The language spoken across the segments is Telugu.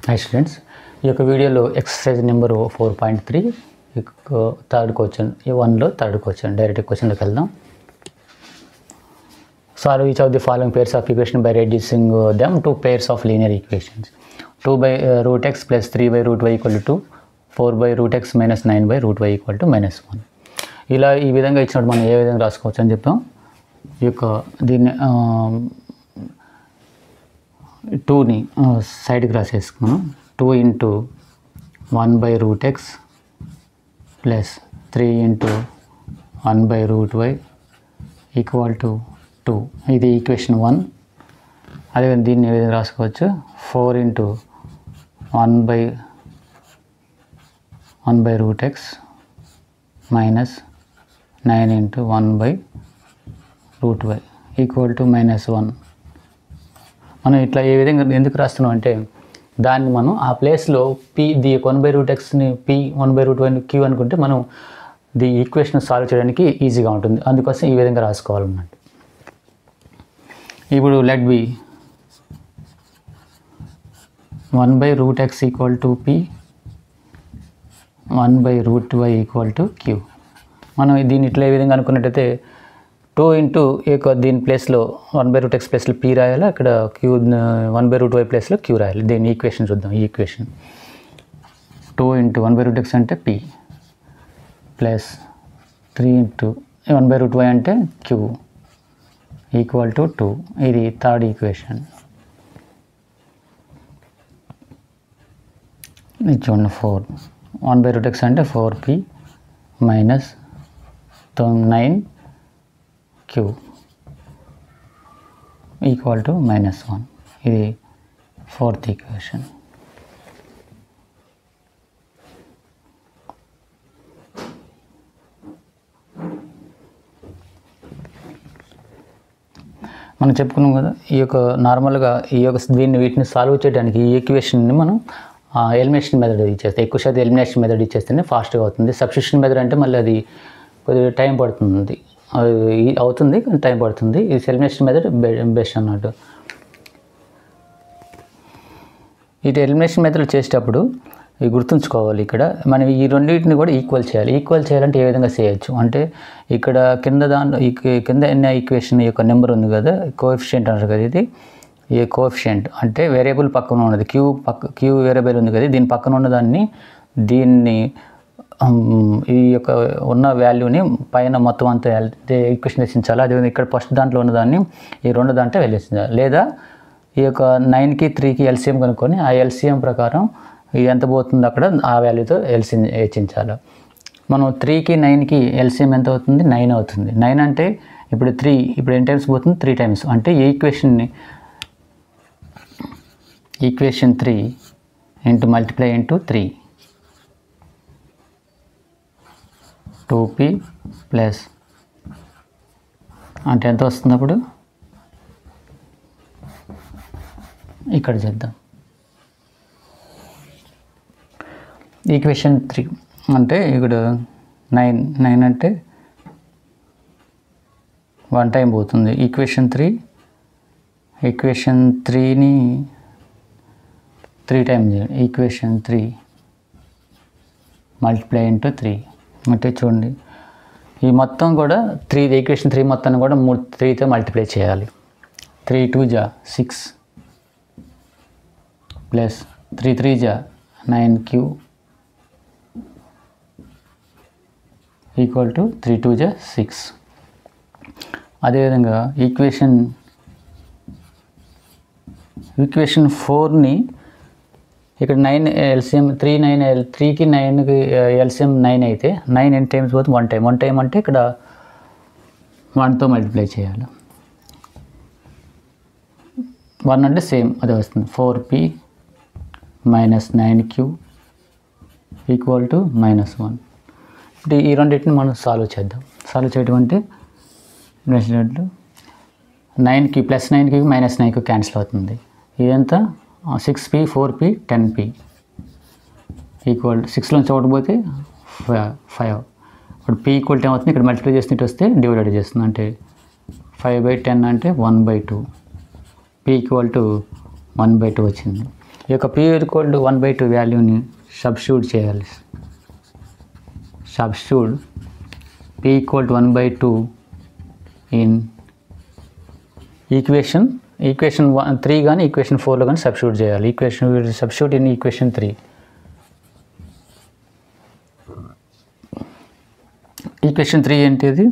Hi students, ఈ యొక్క వీడియోలో ఎక్సర్సైజ్ నెంబర్ 4.3 థర్డ్ క్వశ్చన్ వన్లో థర్డ్ క్వశ్చన్ డైరెక్ట్ క్వశ్చన్లోకి వెళ్దాం. Solve each of the following pairs of equation by reducing them to pairs of linear equations. 2/√x + 3/√y = 2, 4/√x - 9/√y = -1. ఇలా ఈ విధంగా ఇచ్చినప్పుడు మనం ఏ విధంగా రాసుకోవచ్చు అని చెప్పాం. ఈ యొక్క దీన్ని 2ని సైడ్కి రాసేసుకున్నాం. 2 × 1/√x + 3 × 1/√y = 2. ఇది ఈక్వేషన్ 1. అదే దీన్ని ఏ విధంగా రాసుకోవచ్చు. 4 × 1/√x - 9 × 1/√y = -1. మనం ఇట్లా ఏ విధంగా ఎందుకు రాస్తున్నాం అంటే దాన్ని మనం ఆ ప్లేస్లో ది 1/√xని p 1/√yని q అనుకుంటే మనం ది ఈక్వేషన్ సాల్వ్ చేయడానికి ఈజీగా ఉంటుంది. అందుకోసం ఈ విధంగా రాసుకోవాలన్నమాట. ఇప్పుడు let B 1/√x = p, 1/√y = q. మనం దీన్ని ఇట్లా ఏ విధంగా అనుకున్నట్టయితే 2 × దీని ప్లేస్లో 1/√x ప్లేస్లో p రాయాలి, అక్కడ q 1/√y ప్లేస్లో q రాయాలి. దీని ఈక్వేషన్ చూద్దాం. ఈ ఈక్వేషన్ 2 × 1/√x అంటే p ప్లస్ 3 × 1/√y అంటే q = 2. ఇది థర్డ్ ఈక్వేషన్. ఇది చూడండి 4. 1/√x అంటే 4p - 9q = -1. ఇది ఫోర్త్ ఈక్వేషన్. మనం చెప్పుకున్నాం కదా, ఈ యొక్క నార్మల్గా వీటిని సాల్వ్ చేయడానికి ఈ ఈక్వేషన్ని మనం ఎలిమినేషన్ మెథడ్ ఇచ్చేస్తే, ఎక్కువ శాతం ఎలిమినేషన్ మెథడ్ ఇచ్చేస్తేనే ఫాస్ట్గా అవుతుంది. సబ్స్టిట్యూషన్ మెథడ్ అంటే మళ్ళీ అది కొద్దిగా టైం పడుతుంది, అది అవుతుంది కానీ టైం పడుతుంది. ఈ ఎలిమినేషన్ మెథడ్ బెస్ట్ అన్నట్టు. ఇది ఎలిమినేషన్ మెథడ్ చేసేటప్పుడు ఇవి గుర్తుంచుకోవాలి. ఇక్కడ మనం ఈ రెండింటిని కూడా ఈక్వల్ చేయాలి. ఈక్వల్ చేయాలంటే ఏ విధంగా చేయొచ్చు అంటే ఇక్కడ కింద ఎన్న ఈక్వేషన్ యొక్క నెంబర్ ఉంది కదా, కోఎఫిషియంట్ అంటారు కదా. ఇది ఈ కోఎఫిషియంట్ అంటే వేరియబుల్ పక్కన ఉన్నది, క్యూ వేరియబుల్ ఉంది కదా, దీని పక్కన ఉన్నదాన్ని ఈ యొక్క ఉన్న వాల్యూని పైన మొత్తం అంతా ఈక్వేషన్ రచించాలి. అదేవిధంగా ఇక్కడ ఫస్ట్ దాంట్లో ఉన్నదాన్ని ఈ రెండు దాంట్లో వెళ్ళేసించాలి. లేదా ఈ యొక్క 9కి 3కి ఎల్సిఎం కనుక్కొని ఆ ఎల్సిఎం ప్రకారం ఇది ఎంత పోతుందో అక్కడ ఆ వాల్యూతో హెచ్చించాలి. మనం 3కి 9కి ఎల్సిఎం ఎంత అవుతుంది? 9 అవుతుంది. 9 అంటే ఇప్పుడు 3 ఇప్పుడు ఎన్ని టైమ్స్ పోతుంది? 3 టైమ్స్. అంటే ఈ ఈక్వేషన్ 3 × మల్టిప్లై × 3 2p ప్లస్ అంటే ఎంత వస్తుంది? అప్పుడు ఇక్కడ చేద్దాం. ఈక్వేషన్ 3 అంటే ఇక్కడ 9 అంటే 1 టైం పోతుంది. ఈక్వేషన్ 3ని 3 టైం చేయాలి. ఈక్వేషన్ 3 మల్టిప్లై × 3 అంటే చూడండి ఈ మొత్తం కూడా ఈక్వేషన్ 3 మొత్తాన్ని కూడా 3తో మల్టిప్లై చేయాలి. 3 × 2 = 6 ప్లస్ 3 × 3 = 9q = 3 × 2 = 6. అదేవిధంగా ఈక్వేషన్ 4ని ఇక్కడ 9 ఎల్సిఎం 3కి 9కి ఎల్సిఎం 9 అయితే 9 ఎన్ని టైమ్స్ పోతుంది? 1 టైం. 1 టైం అంటే ఇక్కడ 1తో మల్టిప్లై చేయాలి. 1 అంటే సేమ్ అదే వస్తుంది. 4p - 9q = -1. ఇప్పుడు ఈ రెండింటిని మనం సాల్వ్ చేద్దాం. సాల్వ్ చేయడం అంటే 9కి + 9కి - 9కి క్యాన్సిల్ అవుతుంది. ఇదంతా 6p 4p 10p = 6లోంచి ఒకటి పోతే 5. ఇప్పుడు p = 10 అవుతుంది. ఇక్కడ మల్టిప్లై చేసినట్టు వస్తే డివైడెడ్ చేస్తుంది. అంటే 5/10 అంటే 1/2. p = 1/2 వచ్చింది. ఈ యొక్క p ఈక్వల్ టు 1/2 వాల్యూని సబ్స్టిట్యూట్ చేయాలి. Substitute p equal to 1/2 in equation 3 కానీ ఈక్వేషన్ 4లో కానీ సబ్స్టిట్యూట్ చేయాలి. Substitute in equation 3. ఈక్వేషన్ 3 ఏంటిది?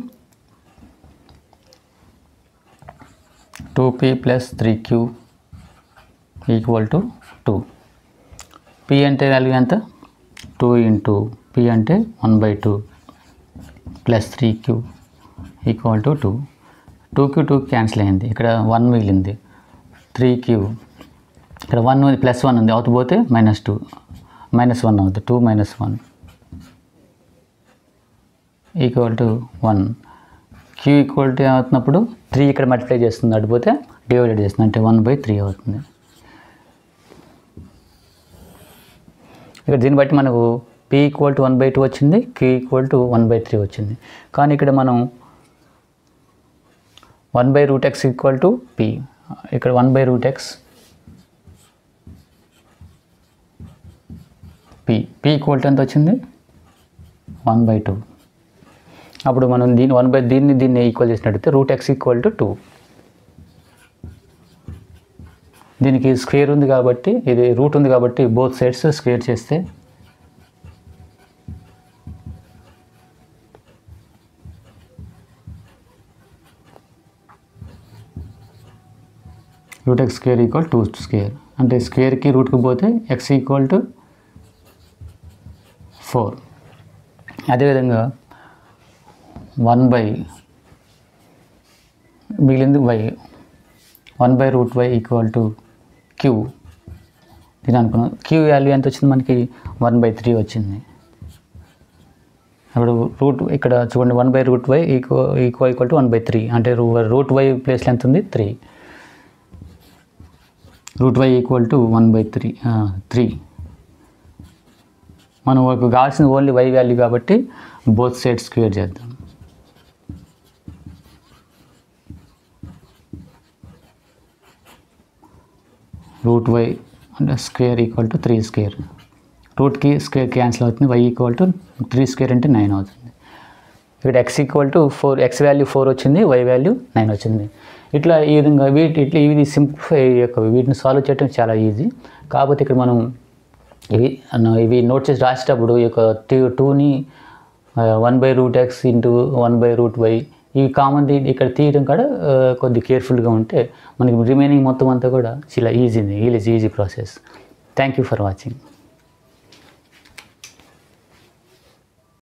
2p + 3q equal to 2. p అంటే వాల్యూ ఎంత? 2 ఇంటూ p అంటే 1/2 + 3q equal to 2. 2q 2 cancel అయింది, ఇక్కడ 1 మిగిలింది. 3q ఇక్కడ 1 ఉంది, +1 ఉంది, అవుతపోతే -2 -1 అవుతుంది. 2 - 1 equal to 1. q equal to ఏమవుతున్నప్పుడు 3 ఇక్కడ మల్టిప్లై చేస్తుంది, అడిపోతే డివైడెడ్ చేస్తుంది, అంటే 1/3 అవుతుంది. ఇక్కడ దీన్ని బట్టి మనకు p ఈక్వల్ టు 1/2 వచ్చింది, q ఈక్వల్ టు 1/3 వచ్చింది. కానీ ఇక్కడ మనం 1/√x ఈక్వల్ టు p, ఇక్కడ 1/√x p ఈక్వల్ టు ఎంత వచ్చింది? 1/2. అప్పుడు మనం దీన్ని ఈక్వల్ చేసినట్టయితే √x ఈక్వల్ టు 2. దీనికి స్క్వేర్ ఉంది కాబట్టి, ఇది రూట్ ఉంది కాబట్టి బోత్ సైడ్స్ స్క్వేర్ చేస్తే √x² ఈక్వల్ 2², అంటే స్క్వేర్కి రూట్కి పోతే x ఈక్వల్ టు 4. అదేవిధంగా మిగిలింది y, 1/√y equal to q. దీని అనుకున్నాం. q వాల్యూ ఎంత వచ్చింది మనకి? 1/3 వచ్చింది. అప్పుడు ఇక్కడ చూడండి, 1/√y ఈక్వల్ టు 1/3, అంటే √y ప్లేస్లో ఎంత ఉంది? 3. √y equal to 1/3. మనం కావాల్సిన ఓన్లీ y వాల్యూ కాబట్టి బోత్ సైడ్స్ స్క్వేర్ చేద్దాం. √y అంటే స్క్వేర్ ఈక్వల్ టు 3². రూట్కి స్క్వేర్ క్యాన్సిల్ అవుతుంది, y ఈక్వల్ టు 3² అంటే 9 అవుతుంది. ఇక్కడ x equal to 4, x value 4 వచ్చింది, y వాల్యూ 9 వచ్చింది. ఇట్లా ఈ విధంగా ఇది సింప్లిఫై వీటిని సాల్వ్ చేయడం చాలా ఈజీ. కాకపోతే ఇక్కడ మనం ఇవి నోట్ చేసి రాసేటప్పుడు ఈ యొక్క 2ని 1/√x ఇంటూ 1/√y ఇవి కామన్ ఇక్కడ తీయడం కూడా కొద్ది కేర్ఫుల్గా ఉంటే మనకి రిమైనింగ్ మొత్తం అంతా కూడా చాలా easy process. Thank you for watching.